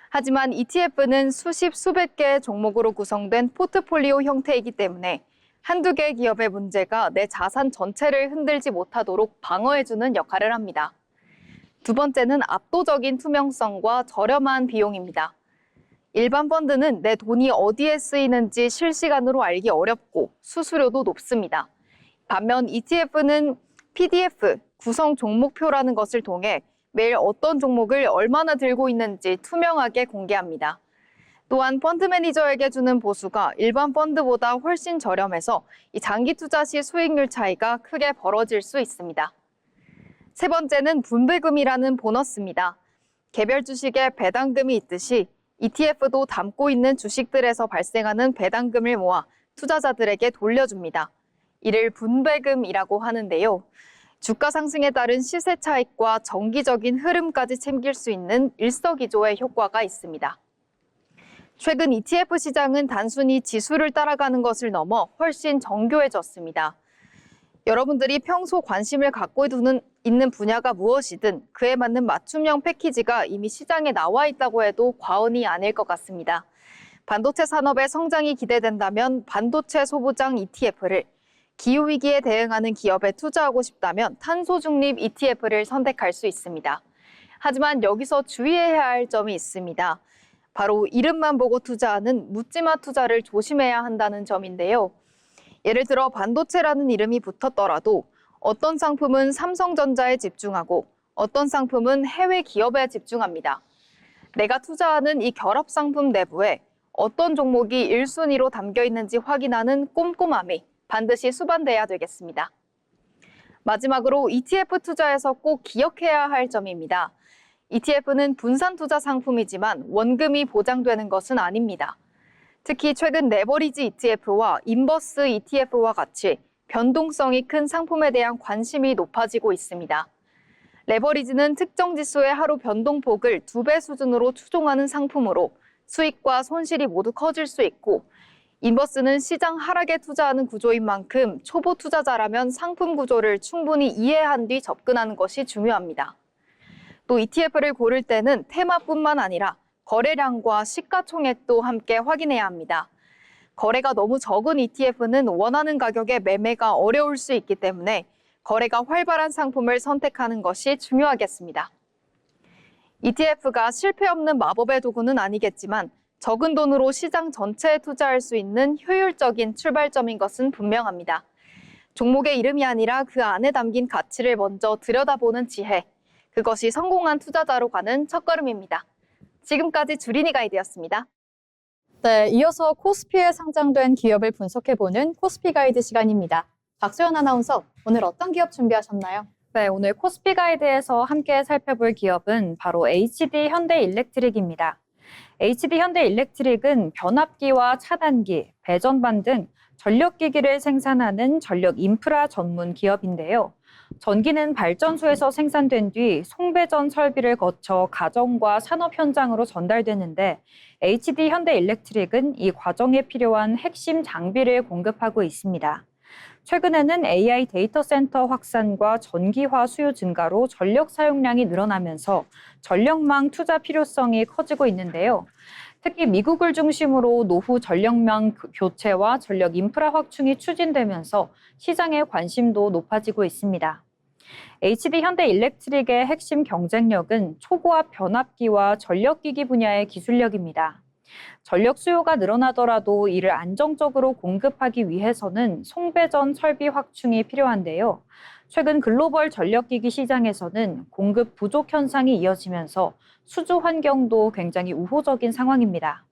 하지만 ETF는 수십, 수백 개의 종목으로 구성된 포트폴리오 형태이기 때문에 한두 개의 기업의 문제가 내 자산 전체를 흔들지 못하도록 방어해주는 역할을 합니다. 두 번째는 압도적인 투명성과 저렴한 비용입니다. 일반 펀드는 내 돈이 어디에 쓰이는지 실시간으로 알기 어렵고 수수료도 높습니다. 반면 ETF는 PDF, 구성 종목표라는 것을 통해 매일 어떤 종목을 얼마나 들고 있는지 투명하게 공개합니다. 또한 펀드 매니저에게 주는 보수가 일반 펀드보다 훨씬 저렴해서 이 장기 투자 시 수익률 차이가 크게 벌어질 수 있습니다. 세 번째는 분배금이라는 보너스입니다. 개별 주식에 배당금이 있듯이 ETF도 담고 있는 주식들에서 발생하는 배당금을 모아 투자자들에게 돌려줍니다. 이를 분배금이라고 하는데요. 주가 상승에 따른 시세 차익과 정기적인 흐름까지 챙길 수 있는 일석이조의 효과가 있습니다. 최근 ETF 시장은 단순히 지수를 따라가는 것을 넘어 훨씬 정교해졌습니다. 여러분들이 평소 관심을 갖고 있는 분야가 무엇이든 그에 맞는 맞춤형 패키지가 이미 시장에 나와 있다고 해도 과언이 아닐 것 같습니다. 반도체 산업의 성장이 기대된다면 반도체 소부장 ETF를, 기후위기에 대응하는 기업에 투자하고 싶다면 탄소 중립 ETF를 선택할 수 있습니다. 하지만 여기서 주의해야 할 점이 있습니다. 바로 이름만 보고 투자하는 묻지마 투자를 조심해야 한다는 점인데요. 예를 들어 반도체라는 이름이 붙었더라도 어떤 상품은 삼성전자에 집중하고 어떤 상품은 해외 기업에 집중합니다. 내가 투자하는 이 결합 상품 내부에 어떤 종목이 1순위로 담겨 있는지 확인하는 꼼꼼함이 반드시 수반돼야 되겠습니다. 마지막으로 ETF 투자에서 꼭 기억해야 할 점입니다. ETF는 분산 투자 상품이지만 원금이 보장되는 것은 아닙니다. 특히 최근 레버리지 ETF와 인버스 ETF와 같이 변동성이 큰 상품에 대한 관심이 높아지고 있습니다. 레버리지는 특정 지수의 하루 변동폭을 2배 수준으로 추종하는 상품으로 수익과 손실이 모두 커질 수 있고, 인버스는 시장 하락에 투자하는 구조인 만큼 초보 투자자라면 상품 구조를 충분히 이해한 뒤 접근하는 것이 중요합니다. 또 ETF를 고를 때는 테마뿐만 아니라 거래량과 시가총액도 함께 확인해야 합니다. 거래가 너무 적은 ETF는 원하는 가격에 매매가 어려울 수 있기 때문에 거래가 활발한 상품을 선택하는 것이 중요하겠습니다. ETF가 실패 없는 마법의 도구는 아니겠지만 적은 돈으로 시장 전체에 투자할 수 있는 효율적인 출발점인 것은 분명합니다. 종목의 이름이 아니라 그 안에 담긴 가치를 먼저 들여다보는 지혜, 그것이 성공한 투자자로 가는 첫걸음입니다. 지금까지 주린이 가이드였습니다. 네, 이어서 코스피에 상장된 기업을 분석해보는 코스피 가이드 시간입니다. 박소연 아나운서, 오늘 어떤 기업 준비하셨나요? 네, 오늘 코스피 가이드에서 함께 살펴볼 기업은 바로 HD 현대일렉트릭입니다. HD 현대일렉트릭은 변압기와 차단기, 배전반 등 전력기기를 생산하는 전력 인프라 전문 기업인데요. 전기는 발전소에서 생산된 뒤 송배전 설비를 거쳐 가정과 산업 현장으로 전달되는데 HD 현대일렉트릭은 이 과정에 필요한 핵심 장비를 공급하고 있습니다. 최근에는 AI 데이터 센터 확산과 전기화 수요 증가로 전력 사용량이 늘어나면서 전력망 투자 필요성이 커지고 있는데요. 특히 미국을 중심으로 노후 전력망 교체와 전력 인프라 확충이 추진되면서 시장의 관심도 높아지고 있습니다. HD 현대일렉트릭의 핵심 경쟁력은 초고압 변압기와 전력기기 분야의 기술력입니다. 전력 수요가 늘어나더라도 이를 안정적으로 공급하기 위해서는 송배전 설비 확충이 필요한데요. 최근 글로벌 전력기기 시장에서는 공급 부족 현상이 이어지면서 수주 환경도 굉장히 우호적인 상황입니다.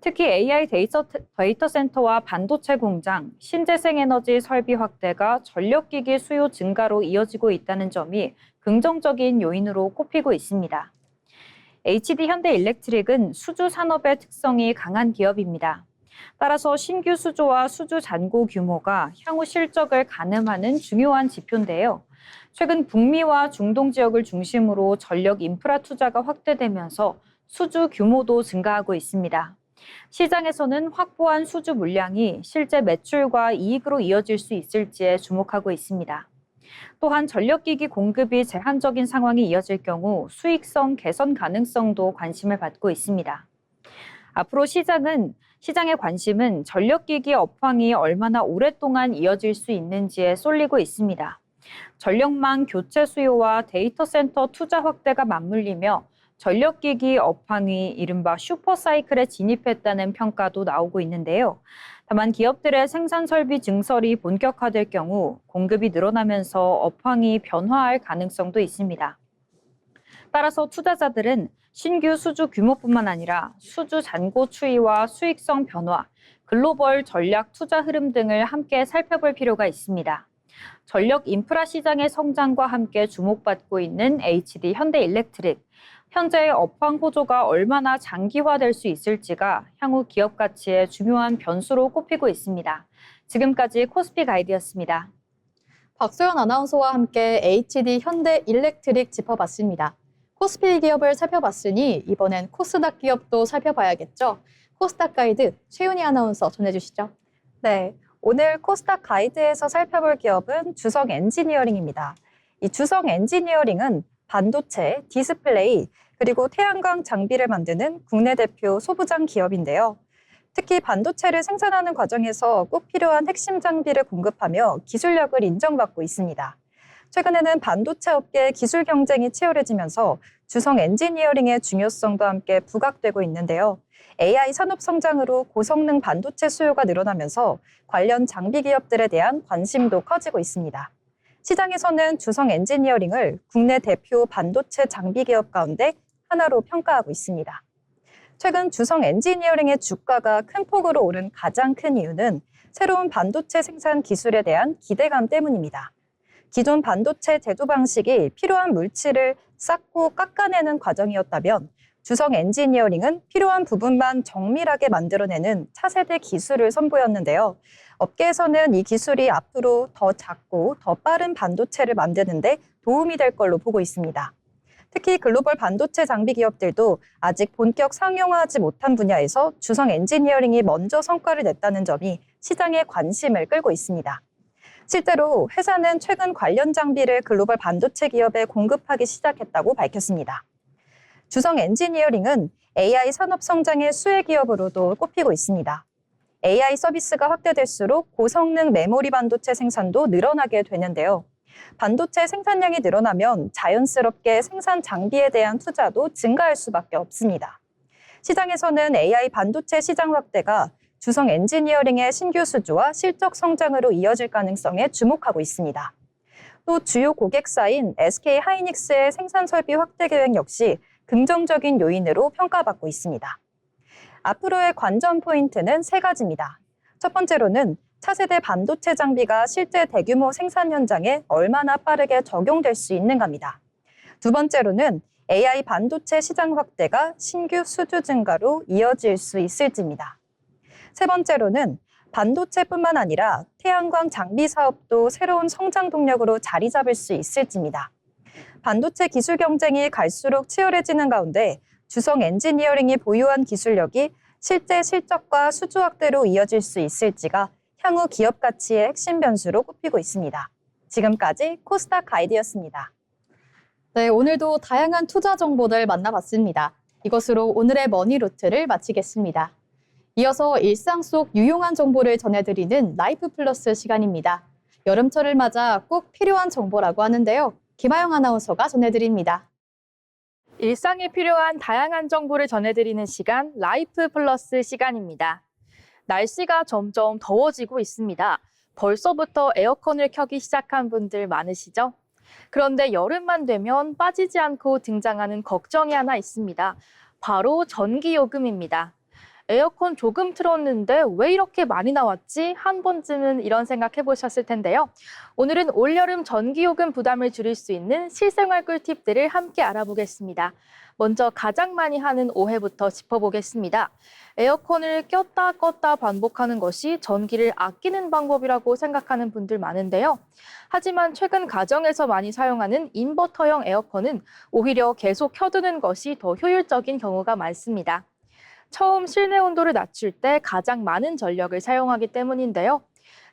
특히 AI 데이터 센터와 반도체 공장, 신재생에너지 설비 확대가 전력기기 수요 증가로 이어지고 있다는 점이 긍정적인 요인으로 꼽히고 있습니다. HD 현대일렉트릭은 수주 산업의 특성이 강한 기업입니다. 따라서 신규 수주와 수주 잔고 규모가 향후 실적을 가늠하는 중요한 지표인데요. 최근 북미와 중동 지역을 중심으로 전력 인프라 투자가 확대되면서 수주 규모도 증가하고 있습니다. 시장에서는 확보한 수주 물량이 실제 매출과 이익으로 이어질 수 있을지에 주목하고 있습니다. 또한 전력기기 공급이 제한적인 상황이 이어질 경우 수익성 개선 가능성도 관심을 받고 있습니다. 앞으로 시장은 시장의 관심은 전력기기 업황이 얼마나 오랫동안 이어질 수 있는지에 쏠리고 있습니다. 전력망 교체 수요와 데이터 센터 투자 확대가 맞물리며 전력기기 업황이 이른바 슈퍼사이클에 진입했다는 평가도 나오고 있는데요. 다만 기업들의 생산 설비 증설이 본격화될 경우 공급이 늘어나면서 업황이 변화할 가능성도 있습니다. 따라서 투자자들은 신규 수주 규모뿐만 아니라 수주 잔고 추이와 수익성 변화, 글로벌 전략 투자 흐름 등을 함께 살펴볼 필요가 있습니다. 전력 인프라 시장의 성장과 함께 주목받고 있는 HD 현대일렉트릭, 현재의 업황 호조가 얼마나 장기화될 수 있을지가 향후 기업 가치의 중요한 변수로 꼽히고 있습니다. 지금까지 코스피 가이드였습니다. 박소연 아나운서와 함께 HD 현대일렉트릭 짚어봤습니다. 코스피 기업을 살펴봤으니 이번엔 코스닥 기업도 살펴봐야겠죠. 코스닥 가이드 최윤희 아나운서 전해주시죠. 네, 오늘 코스닥 가이드에서 살펴볼 기업은 주성 엔지니어링입니다. 이 주성 엔지니어링은 반도체, 디스플레이, 그리고 태양광 장비를 만드는 국내 대표 소부장 기업인데요. 특히 반도체를 생산하는 과정에서 꼭 필요한 핵심 장비를 공급하며 기술력을 인정받고 있습니다. 최근에는 반도체 업계의 기술 경쟁이 치열해지면서 주성 엔지니어링의 중요성도 함께 부각되고 있는데요. AI 산업 성장으로 고성능 반도체 수요가 늘어나면서 관련 장비 기업들에 대한 관심도 커지고 있습니다. 시장에서는 주성 엔지니어링을 국내 대표 반도체 장비 기업 가운데 하나로 평가하고 있습니다. 최근 주성 엔지니어링의 주가가 큰 폭으로 오른 가장 큰 이유는 새로운 반도체 생산 기술에 대한 기대감 때문입니다. 기존 반도체 제조 방식이 필요한 물질을 쌓고 깎아내는 과정이었다면 주성 엔지니어링은 필요한 부분만 정밀하게 만들어내는 차세대 기술을 선보였는데요. 업계에서는 이 기술이 앞으로 더 작고 더 빠른 반도체를 만드는 데 도움이 될 걸로 보고 있습니다. 특히 글로벌 반도체 장비 기업들도 아직 본격 상용화하지 못한 분야에서 주성 엔지니어링이 먼저 성과를 냈다는 점이 시장의 관심을 끌고 있습니다. 실제로 회사는 최근 관련 장비를 글로벌 반도체 기업에 공급하기 시작했다고 밝혔습니다. 주성 엔지니어링은 AI 산업 성장의 수혜 기업으로도 꼽히고 있습니다. AI 서비스가 확대될수록 고성능 메모리 반도체 생산도 늘어나게 되는데요. 반도체 생산량이 늘어나면 자연스럽게 생산 장비에 대한 투자도 증가할 수밖에 없습니다. 시장에서는 AI 반도체 시장 확대가 주성 엔지니어링의 신규 수주와 실적 성장으로 이어질 가능성에 주목하고 있습니다. 또 주요 고객사인 SK 하이닉스의 생산 설비 확대 계획 역시 긍정적인 요인으로 평가받고 있습니다. 앞으로의 관전 포인트는 세 가지입니다. 첫 번째로는 차세대 반도체 장비가 실제 대규모 생산 현장에 얼마나 빠르게 적용될 수 있는가입니다. 두 번째로는 AI 반도체 시장 확대가 신규 수주 증가로 이어질 수 있을지입니다. 세 번째로는 반도체뿐만 아니라 태양광 장비 사업도 새로운 성장 동력으로 자리 잡을 수 있을지입니다. 반도체 기술 경쟁이 갈수록 치열해지는 가운데 주성 엔지니어링이 보유한 기술력이 실제 실적과 수주 확대로 이어질 수 있을지가 향후 기업 가치의 핵심 변수로 꼽히고 있습니다. 지금까지 코스닥 가이드였습니다. 네, 오늘도 다양한 투자 정보들 만나봤습니다. 이것으로 오늘의 머니루트를 마치겠습니다. 이어서 일상 속 유용한 정보를 전해드리는 라이프 플러스 시간입니다. 여름철을 맞아 꼭 필요한 정보라고 하는데요. 김하영 아나운서가 전해드립니다. 일상에 필요한 다양한 정보를 전해드리는 시간, 라이프 플러스 시간입니다. 날씨가 점점 더워지고 있습니다. 벌써부터 에어컨을 켜기 시작한 분들 많으시죠? 그런데 여름만 되면 빠지지 않고 등장하는 걱정이 하나 있습니다. 바로 전기요금입니다. 에어컨 조금 틀었는데 왜 이렇게 많이 나왔지? 한 번쯤은 이런 생각 해보셨을 텐데요. 오늘은 올여름 전기요금 부담을 줄일 수 있는 실생활 꿀팁들을 함께 알아보겠습니다. 먼저 가장 많이 하는 오해부터 짚어보겠습니다. 에어컨을 꼈다 껐다 반복하는 것이 전기를 아끼는 방법이라고 생각하는 분들 많은데요. 하지만 최근 가정에서 많이 사용하는 인버터형 에어컨은 오히려 계속 켜두는 것이 더 효율적인 경우가 많습니다. 처음 실내 온도를 낮출 때 가장 많은 전력을 사용하기 때문인데요.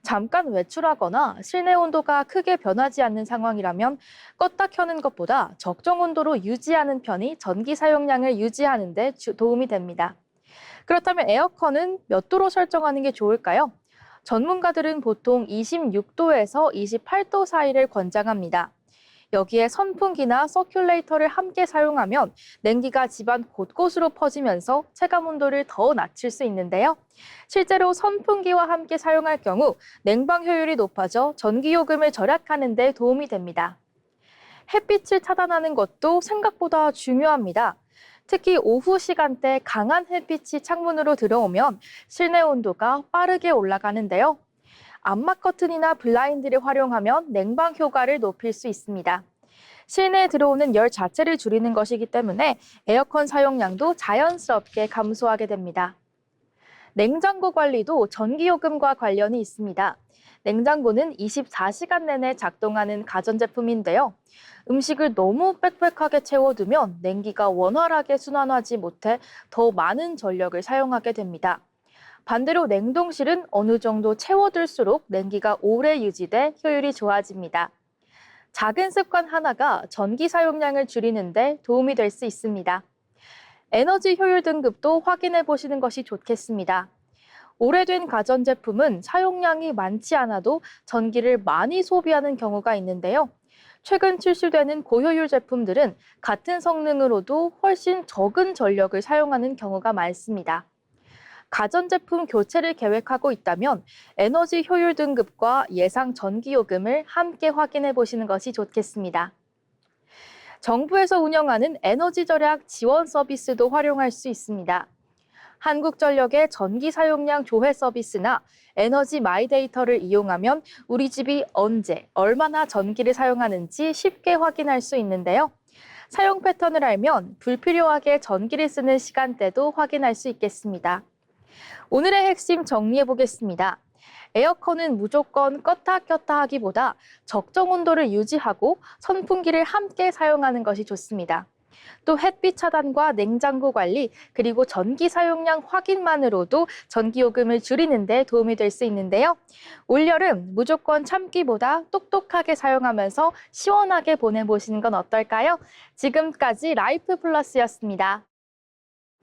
잠깐 외출하거나 실내 온도가 크게 변하지 않는 상황이라면 껐다 켜는 것보다 적정 온도로 유지하는 편이 전기 사용량을 유지하는 데 도움이 됩니다. 그렇다면 에어컨은 몇 도로 설정하는 게 좋을까요? 전문가들은 보통 26도에서 28도 사이를 권장합니다. 여기에 선풍기나 서큘레이터를 함께 사용하면 냉기가 집안 곳곳으로 퍼지면서 체감 온도를 더 낮출 수 있는데요. 실제로 선풍기와 함께 사용할 경우 냉방 효율이 높아져 전기요금을 절약하는 데 도움이 됩니다. 햇빛을 차단하는 것도 생각보다 중요합니다. 특히 오후 시간대 강한 햇빛이 창문으로 들어오면 실내 온도가 빠르게 올라가는데요. 암막 커튼이나 블라인드를 활용하면 냉방 효과를 높일 수 있습니다. 실내에 들어오는 열 자체를 줄이는 것이기 때문에 에어컨 사용량도 자연스럽게 감소하게 됩니다. 냉장고 관리도 전기요금과 관련이 있습니다. 냉장고는 24시간 내내 작동하는 가전제품인데요. 음식을 너무 빽빽하게 채워두면 냉기가 원활하게 순환하지 못해 더 많은 전력을 사용하게 됩니다. 반대로 냉동실은 어느 정도 채워둘수록 냉기가 오래 유지돼 효율이 좋아집니다. 작은 습관 하나가 전기 사용량을 줄이는 데 도움이 될 수 있습니다. 에너지 효율 등급도 확인해 보시는 것이 좋겠습니다. 오래된 가전제품은 사용량이 많지 않아도 전기를 많이 소비하는 경우가 있는데요. 최근 출시되는 고효율 제품들은 같은 성능으로도 훨씬 적은 전력을 사용하는 경우가 많습니다. 가전제품 교체를 계획하고 있다면 에너지 효율 등급과 예상 전기요금을 함께 확인해 보시는 것이 좋겠습니다. 정부에서 운영하는 에너지 절약 지원 서비스도 활용할 수 있습니다. 한국전력의 전기 사용량 조회 서비스나 에너지 마이데이터를 이용하면 우리 집이 언제, 얼마나 전기를 사용하는지 쉽게 확인할 수 있는데요. 사용 패턴을 알면 불필요하게 전기를 쓰는 시간대도 확인할 수 있겠습니다. 오늘의 핵심 정리해 보겠습니다. 에어컨은 무조건 껐다 켰다 하기보다 적정 온도를 유지하고 선풍기를 함께 사용하는 것이 좋습니다. 또 햇빛 차단과 냉장고 관리, 그리고 전기 사용량 확인만으로도 전기요금을 줄이는 데 도움이 될 수 있는데요. 올여름 무조건 참기보다 똑똑하게 사용하면서 시원하게 보내보시는 건 어떨까요? 지금까지 라이프 플러스였습니다.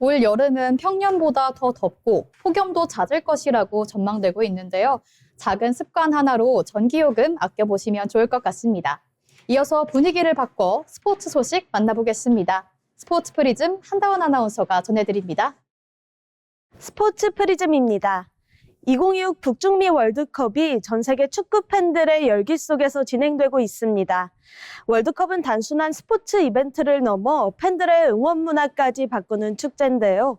올 여름은 평년보다 더 덥고 폭염도 잦을 것이라고 전망되고 있는데요. 작은 습관 하나로 전기요금 아껴보시면 좋을 것 같습니다. 이어서 분위기를 바꿔 스포츠 소식 만나보겠습니다. 스포츠 프리즘 한다원 아나운서가 전해드립니다. 스포츠 프리즘입니다. 2026 북중미 월드컵이 전 세계 축구 팬들의 열기 속에서 진행되고 있습니다. 월드컵은 단순한 스포츠 이벤트를 넘어 팬들의 응원 문화까지 바꾸는 축제인데요.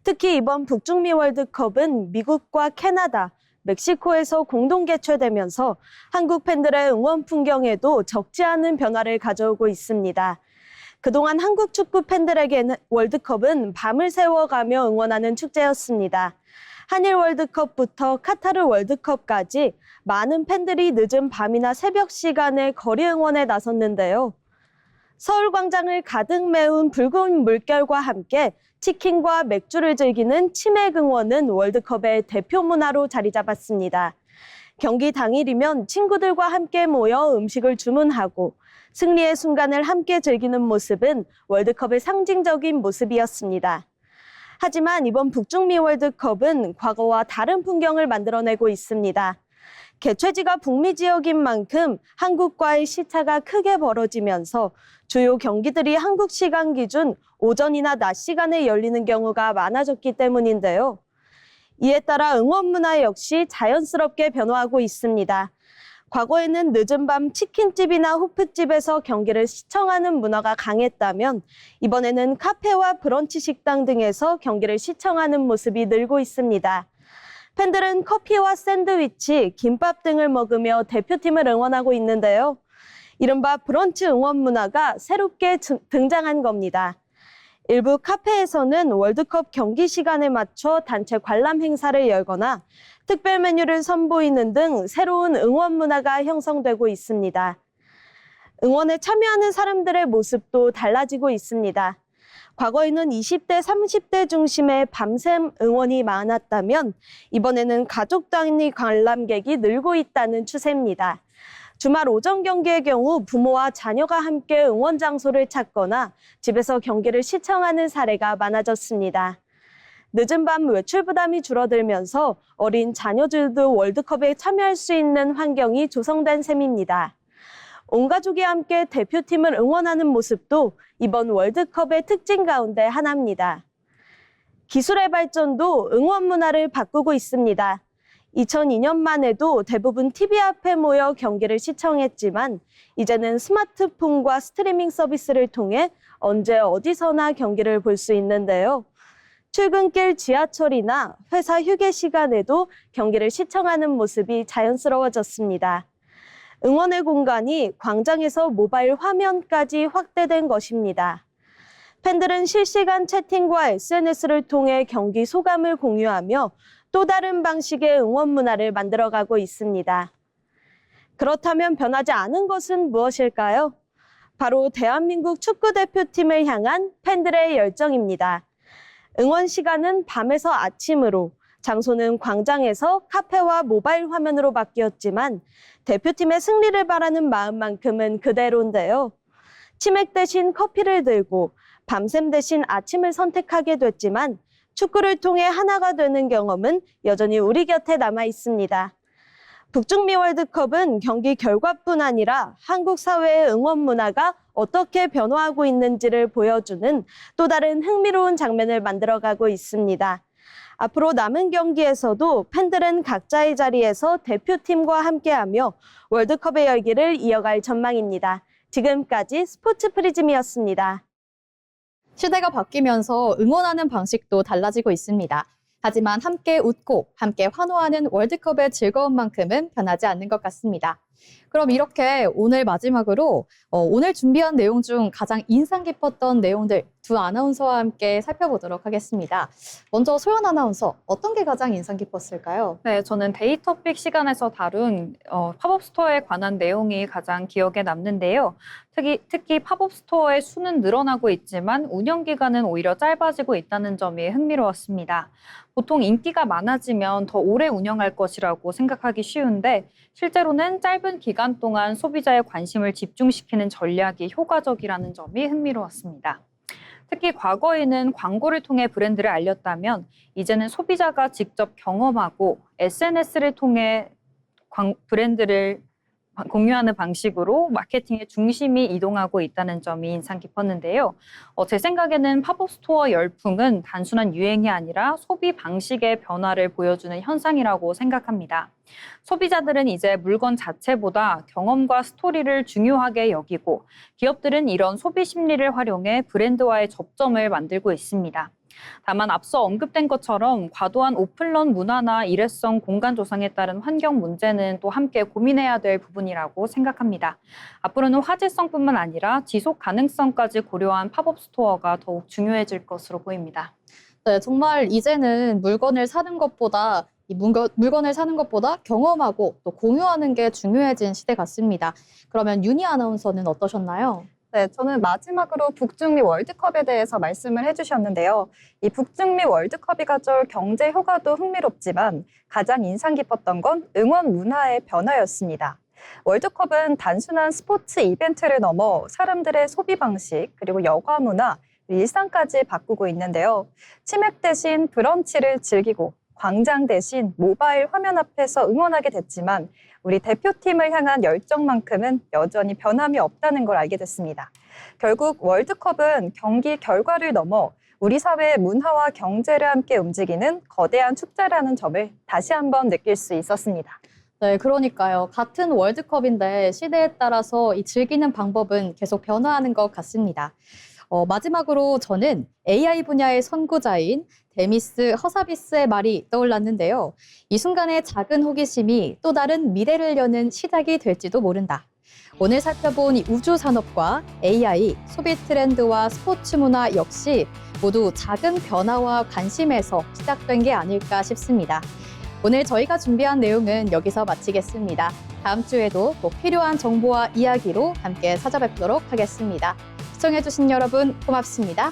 특히 이번 북중미 월드컵은 미국과 캐나다, 멕시코에서 공동 개최되면서 한국 팬들의 응원 풍경에도 적지 않은 변화를 가져오고 있습니다. 그동안 한국 축구 팬들에게는 월드컵은 밤을 새워가며 응원하는 축제였습니다. 한일 월드컵부터 카타르 월드컵까지 많은 팬들이 늦은 밤이나 새벽 시간에 거리 응원에 나섰는데요. 서울광장을 가득 메운 붉은 물결과 함께 치킨과 맥주를 즐기는 치맥 응원은 월드컵의 대표 문화로 자리 잡았습니다. 경기 당일이면 친구들과 함께 모여 음식을 주문하고 승리의 순간을 함께 즐기는 모습은 월드컵의 상징적인 모습이었습니다. 하지만 이번 북중미 월드컵은 과거와 다른 풍경을 만들어내고 있습니다. 개최지가 북미 지역인 만큼 한국과의 시차가 크게 벌어지면서 주요 경기들이 한국 시간 기준 오전이나 낮 시간에 열리는 경우가 많아졌기 때문인데요. 이에 따라 응원 문화 역시 자연스럽게 변화하고 있습니다. 과거에는 늦은 밤 치킨집이나 호프집에서 경기를 시청하는 문화가 강했다면 이번에는 카페와 브런치 식당 등에서 경기를 시청하는 모습이 늘고 있습니다. 팬들은 커피와 샌드위치, 김밥 등을 먹으며 대표팀을 응원하고 있는데요. 이른바 브런치 응원 문화가 새롭게 등장한 겁니다. 일부 카페에서는 월드컵 경기 시간에 맞춰 단체 관람 행사를 열거나 특별 메뉴를 선보이는 등 새로운 응원 문화가 형성되고 있습니다. 응원에 참여하는 사람들의 모습도 달라지고 있습니다. 과거에는 20대, 30대 중심의 밤샘 응원이 많았다면 이번에는 가족 단위 관람객이 늘고 있다는 추세입니다. 주말 오전 경기의 경우 부모와 자녀가 함께 응원 장소를 찾거나 집에서 경기를 시청하는 사례가 많아졌습니다. 늦은 밤 외출 부담이 줄어들면서 어린 자녀들도 월드컵에 참여할 수 있는 환경이 조성된 셈입니다. 온 가족이 함께 대표팀을 응원하는 모습도 이번 월드컵의 특징 가운데 하나입니다. 기술의 발전도 응원 문화를 바꾸고 있습니다. 2002년만 해도 대부분 TV 앞에 모여 경기를 시청했지만 이제는 스마트폰과 스트리밍 서비스를 통해 언제 어디서나 경기를 볼 수 있는데요. 출근길 지하철이나 회사 휴게 시간에도 경기를 시청하는 모습이 자연스러워졌습니다. 응원의 공간이 광장에서 모바일 화면까지 확대된 것입니다. 팬들은 실시간 채팅과 SNS를 통해 경기 소감을 공유하며 또 다른 방식의 응원 문화를 만들어가고 있습니다. 그렇다면 변하지 않은 것은 무엇일까요? 바로 대한민국 축구대표팀을 향한 팬들의 열정입니다. 응원 시간은 밤에서 아침으로, 장소는 광장에서 카페와 모바일 화면으로 바뀌었지만 대표팀의 승리를 바라는 마음만큼은 그대로인데요. 치맥 대신 커피를 들고 밤샘 대신 아침을 선택하게 됐지만 축구를 통해 하나가 되는 경험은 여전히 우리 곁에 남아 있습니다. 북중미 월드컵은 경기 결과뿐 아니라 한국 사회의 응원 문화가 어떻게 변화하고 있는지를 보여주는 또 다른 흥미로운 장면을 만들어가고 있습니다. 앞으로 남은 경기에서도 팬들은 각자의 자리에서 대표팀과 함께하며 월드컵의 열기를 이어갈 전망입니다. 지금까지 스포츠 프리즘이었습니다. 시대가 바뀌면서 응원하는 방식도 달라지고 있습니다. 하지만 함께 웃고 함께 환호하는 월드컵의 즐거움만큼은 변하지 않는 것 같습니다. 그럼 이렇게 오늘 마지막으로 오늘 준비한 내용 중 가장 인상 깊었던 내용들 두 아나운서와 함께 살펴보도록 하겠습니다. 먼저 소연 아나운서, 어떤 게 가장 인상 깊었을까요? 네, 저는 데이터픽 시간에서 다룬 팝업 스토어에 관한 내용이 가장 기억에 남는데요. 특히 팝업 스토어의 수는 늘어나고 있지만 운영 기간은 오히려 짧아지고 있다는 점이 흥미로웠습니다. 보통 인기가 많아지면 더 오래 운영할 것이라고 생각하기 쉬운데 실제로는 짧은 기간 동안 소비자의 관심을 집중시키는 전략이 효과적이라는 점이 흥미로웠습니다. 특히 과거에는 광고를 통해 브랜드를 알렸다면 이제는 소비자가 직접 경험하고 SNS를 통해 브랜드를 공유하는 방식으로 마케팅의 중심이 이동하고 있다는 점이 인상 깊었는데요. 제 생각에는 팝업 스토어 열풍은 단순한 유행이 아니라 소비 방식의 변화를 보여주는 현상이라고 생각합니다. 소비자들은 이제 물건 자체보다 경험과 스토리를 중요하게 여기고 기업들은 이런 소비 심리를 활용해 브랜드와의 접점을 만들고 있습니다. 다만 앞서 언급된 것처럼 과도한 오픈런 문화나 일회성 공간 조성에 따른 환경 문제는 또 함께 고민해야 될 부분이라고 생각합니다. 앞으로는 화제성뿐만 아니라 지속 가능성까지 고려한 팝업 스토어가 더욱 중요해질 것으로 보입니다. 네, 정말 이제는 물건을 사는 것보다 경험하고 또 공유하는 게 중요해진 시대 같습니다. 그러면 윤희 아나운서는 어떠셨나요? 네, 저는 마지막으로 북중미 월드컵에 대해서 말씀을 해주셨는데요. 이 북중미 월드컵이 가져올 경제 효과도 흥미롭지만 가장 인상 깊었던 건 응원 문화의 변화였습니다. 월드컵은 단순한 스포츠 이벤트를 넘어 사람들의 소비 방식, 그리고 여가 문화, 일상까지 바꾸고 있는데요. 치맥 대신 브런치를 즐기고 광장 대신 모바일 화면 앞에서 응원하게 됐지만 우리 대표팀을 향한 열정만큼은 여전히 변함이 없다는 걸 알게 됐습니다. 결국 월드컵은 경기 결과를 넘어 우리 사회의 문화와 경제를 함께 움직이는 거대한 축제라는 점을 다시 한번 느낄 수 있었습니다. 네, 그러니까요. 같은 월드컵인데 시대에 따라서 이 즐기는 방법은 계속 변화하는 것 같습니다. 마지막으로 저는 AI 분야의 선구자인 데미스 허사비스의 말이 떠올랐는데요. 이 순간의 작은 호기심이 또 다른 미래를 여는 시작이 될지도 모른다. 오늘 살펴본 이 우주 산업과 AI, 소비 트렌드와 스포츠 문화 역시 모두 작은 변화와 관심에서 시작된 게 아닐까 싶습니다. 오늘 저희가 준비한 내용은 여기서 마치겠습니다. 다음 주에도 꼭 필요한 정보와 이야기로 함께 찾아뵙도록 하겠습니다. 시청해주신 여러분 고맙습니다.